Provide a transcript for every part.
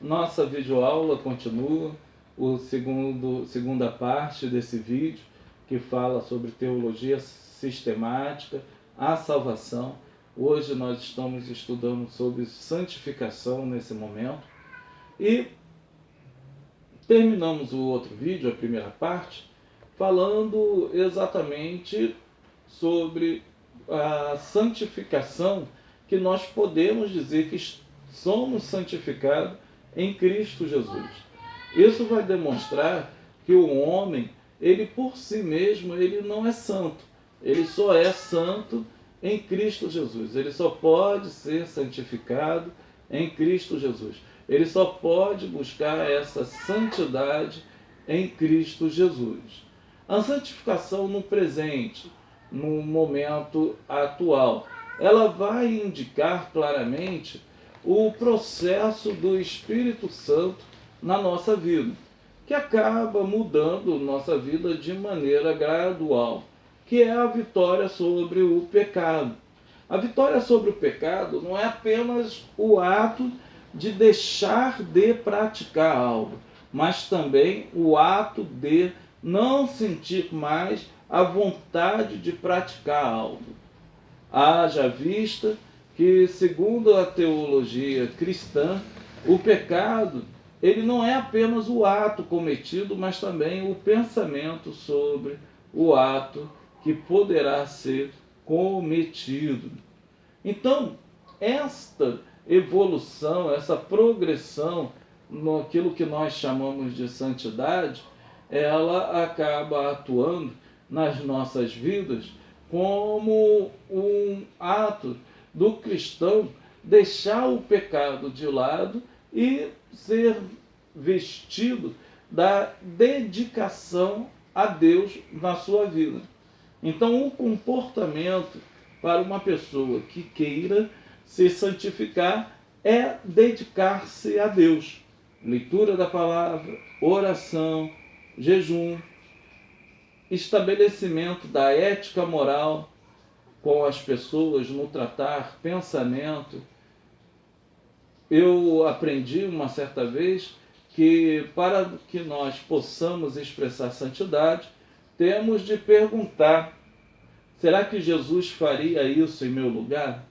Nossa videoaula continua, segunda parte desse vídeo, que fala sobre teologia sistemática, a salvação. Hoje nós estamos estudando sobre santificação nesse momento. E terminamos o outro vídeo, a primeira parte, falando exatamente sobre a santificação, que nós podemos dizer que somos santificados em Cristo Jesus. Isso vai demonstrar que o homem, ele por si mesmo, ele não é santo. Ele só é santo em Cristo Jesus. Ele só pode ser santificado em Cristo Jesus. Ele só pode buscar essa santidade em Cristo Jesus. A santificação no presente, no momento atual, ela vai indicar claramente o processo do Espírito Santo na nossa vida, que acaba mudando nossa vida de maneira gradual, que é a vitória sobre o pecado. A vitória sobre o pecado não é apenas o ato de deixar de praticar algo, mas também o ato de não sentir mais a vontade de praticar algo. Haja vista que, segundo a teologia cristã, o pecado ele não é apenas o ato cometido, mas também o pensamento sobre o ato que poderá ser cometido. Então, esta evolução, essa progressão naquilo que nós chamamos de santidade, ela acaba atuando nas nossas vidas como um ato do cristão deixar o pecado de lado e ser vestido da dedicação a Deus na sua vida. Então, o comportamento para uma pessoa que queira se santificar é dedicar-se a Deus. Leitura da palavra, oração, jejum, estabelecimento da ética moral com as pessoas no tratar, pensamento. Eu aprendi uma certa vez que para que nós possamos expressar santidade, temos de perguntar: será que Jesus faria isso em meu lugar?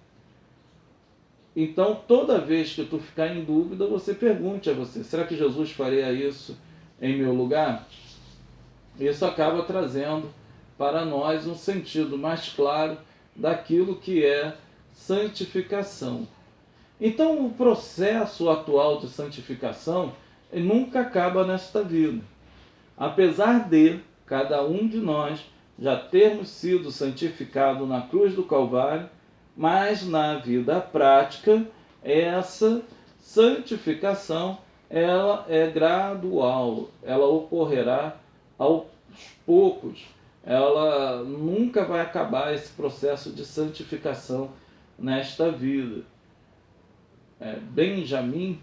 Então, toda vez que tu ficar em dúvida, você pergunte a você: será que Jesus faria isso em meu lugar? Isso acaba trazendo para nós um sentido mais claro daquilo que é santificação. Então, o processo atual de santificação nunca acaba nesta vida. Apesar de cada um de nós já termos sido santificado na cruz do Calvário, mas na vida prática, essa santificação ela é gradual, ela ocorrerá aos poucos. Ela nunca vai acabar esse processo de santificação nesta vida. Benjamin,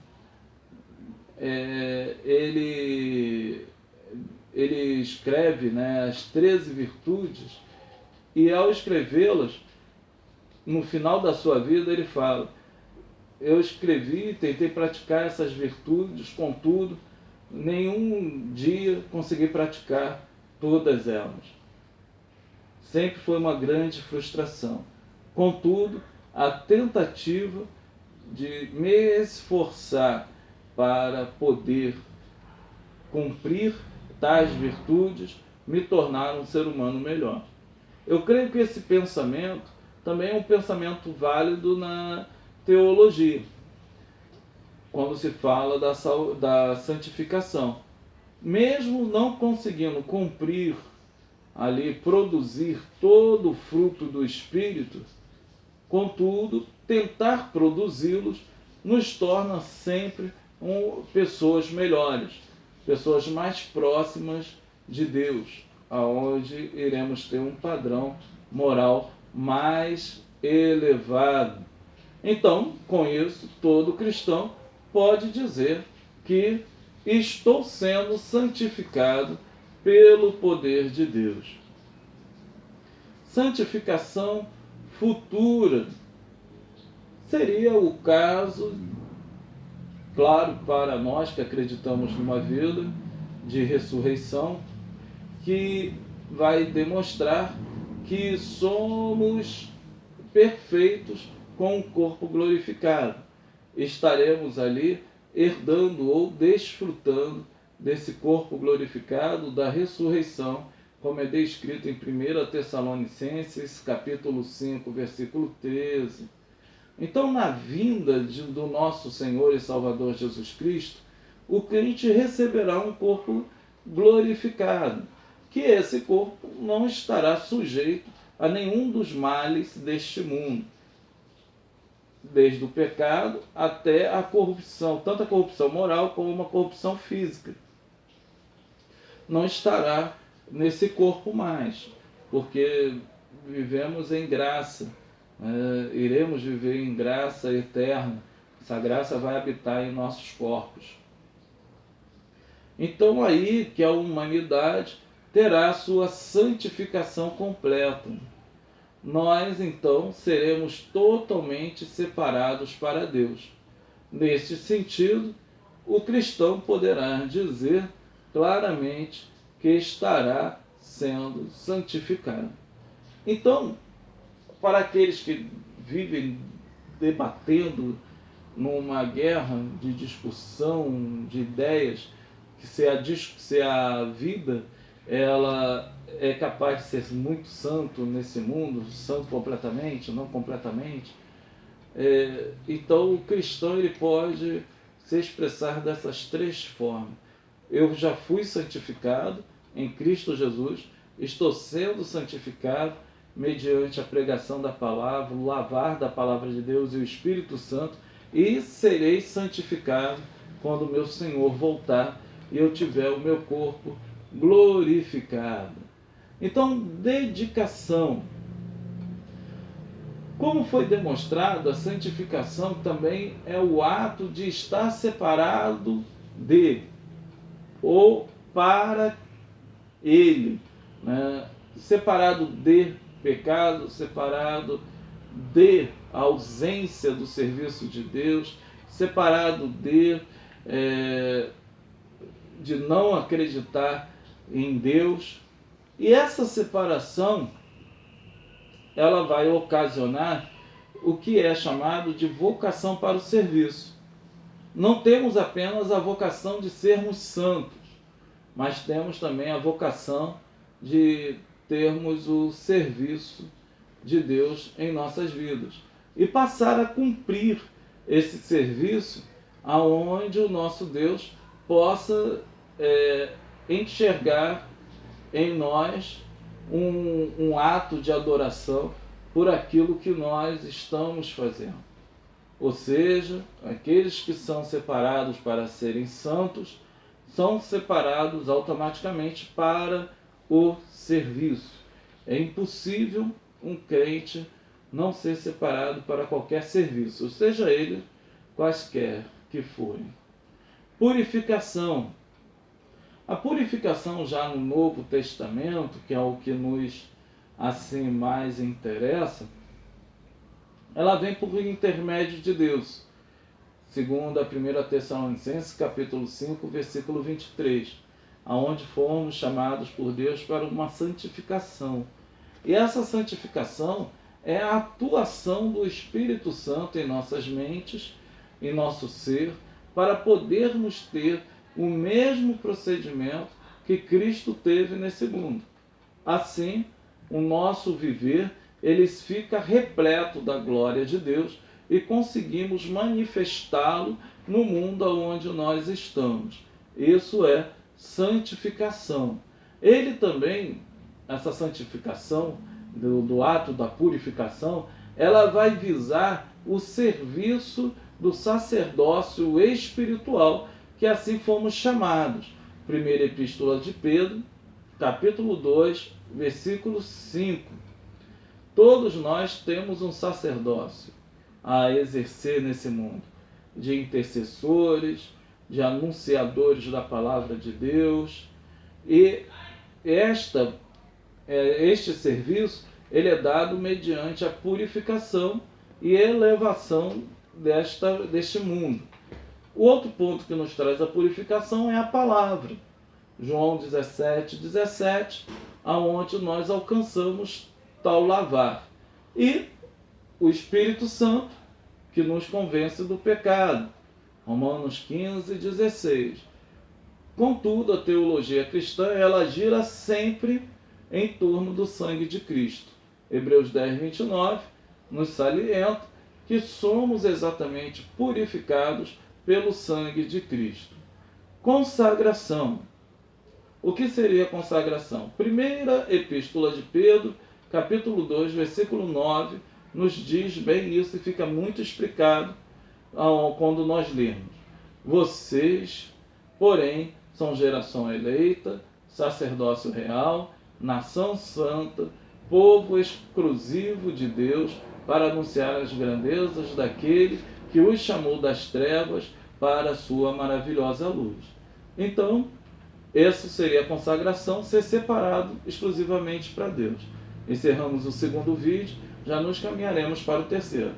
ele escreve, as 13 virtudes, e ao escrevê-las, no final da sua vida, ele fala: eu escrevi, tentei praticar essas virtudes, contudo, nenhum dia consegui praticar todas elas. Sempre foi uma grande frustração. Contudo, a tentativa de me esforçar para poder cumprir tais virtudes me tornaram um ser humano melhor. Eu creio que esse pensamento também é um pensamento válido na teologia, quando se fala da santificação. Mesmo não conseguindo cumprir ali, produzir todo o fruto do Espírito, contudo, tentar produzi-los nos torna sempre pessoas melhores, pessoas mais próximas de Deus, aonde iremos ter um padrão moral mais elevado. Então, com isso, todo cristão pode dizer que estou sendo santificado pelo poder de Deus. Santificação futura seria o caso claro para nós que acreditamos numa vida de ressurreição, que vai demonstrar que somos perfeitos com o corpo glorificado. Estaremos ali herdando ou desfrutando desse corpo glorificado da ressurreição, como é descrito em 1 Tessalonicenses, capítulo 5, versículo 13. Então, na vinda do nosso Senhor e Salvador Jesus Cristo, o crente receberá um corpo glorificado, que esse corpo não estará sujeito a nenhum dos males deste mundo, desde o pecado até a corrupção, tanto a corrupção moral como uma corrupção física. Não estará nesse corpo mais, porque vivemos em graça, iremos viver em graça eterna. Essa graça vai habitar em nossos corpos. Então aí que a humanidade terá a sua santificação completa. Nós então seremos totalmente separados para Deus. Neste sentido, o cristão poderá dizer claramente que estará sendo santificado. Então, para aqueles que vivem debatendo numa guerra de discussão de ideias, que se a vida ela é capaz de ser muito santo nesse mundo, santo completamente, não completamente, então o cristão ele pode se expressar dessas três formas. Eu já fui santificado em Cristo Jesus, estou sendo santificado mediante a pregação da palavra, o lavar da palavra de Deus e o Espírito Santo, e serei santificado quando o meu Senhor voltar e eu tiver o meu corpo glorificado. Então, dedicação. Como foi demonstrado, a santificação também é o ato de estar separado de ou para Ele, né? Separado de pecado, separado de ausência do serviço de Deus, separado de não acreditar em Deus. E essa separação ela vai ocasionar o que é chamado de vocação para o serviço. Não temos apenas a vocação de sermos santos, mas temos também a vocação de termos o serviço de Deus em nossas vidas e passar a cumprir esse serviço aonde o nosso Deus possa enxergar em nós um ato de adoração por aquilo que nós estamos fazendo. Ou seja, aqueles que são separados para serem santos são separados automaticamente para o serviço. É impossível um crente não ser separado para qualquer serviço, seja ele quaisquer que forem. Purificação. A purificação já no Novo Testamento, que é o que nos assim mais interessa, ela vem por intermédio de Deus. Segundo a 1 Tessalonicenses, capítulo 5, versículo 23, aonde fomos chamados por Deus para uma santificação. E essa santificação é a atuação do Espírito Santo em nossas mentes, em nosso ser, para podermos ter o mesmo procedimento que Cristo teve nesse mundo. Assim, o nosso viver, ele fica repleto da glória de Deus e conseguimos manifestá-lo no mundo onde nós estamos. Isso é santificação. Ele também, essa santificação do ato da purificação, ela vai visar o serviço do sacerdócio espiritual, que assim fomos chamados. Primeira Epístola de Pedro, capítulo 2, versículo 5. Todos nós temos um sacerdócio a exercer nesse mundo, de intercessores, de anunciadores da palavra de Deus. E este serviço ele é dado mediante a purificação e elevação deste mundo. O outro ponto que nos traz a purificação é a palavra. João 17:17, aonde nós alcançamos tal lavar. E o Espírito Santo, que nos convence do pecado. Romanos 15:16. Contudo, a teologia cristã, ela gira sempre em torno do sangue de Cristo. Hebreus 10:29 nos salienta que somos exatamente purificados pelo sangue de Cristo. Consagração. O que seria consagração? Primeira Epístola de Pedro, capítulo 2, versículo 9, nos diz bem isso e fica muito explicado quando nós lemos. Vocês, porém, são geração eleita, sacerdócio real, nação santa, povo exclusivo de Deus, para anunciar as grandezas daquele que os chamou das trevas para a sua maravilhosa luz. Então, essa seria a consagração, ser separado exclusivamente para Deus. Encerramos o segundo vídeo, já nos caminharemos para o terceiro.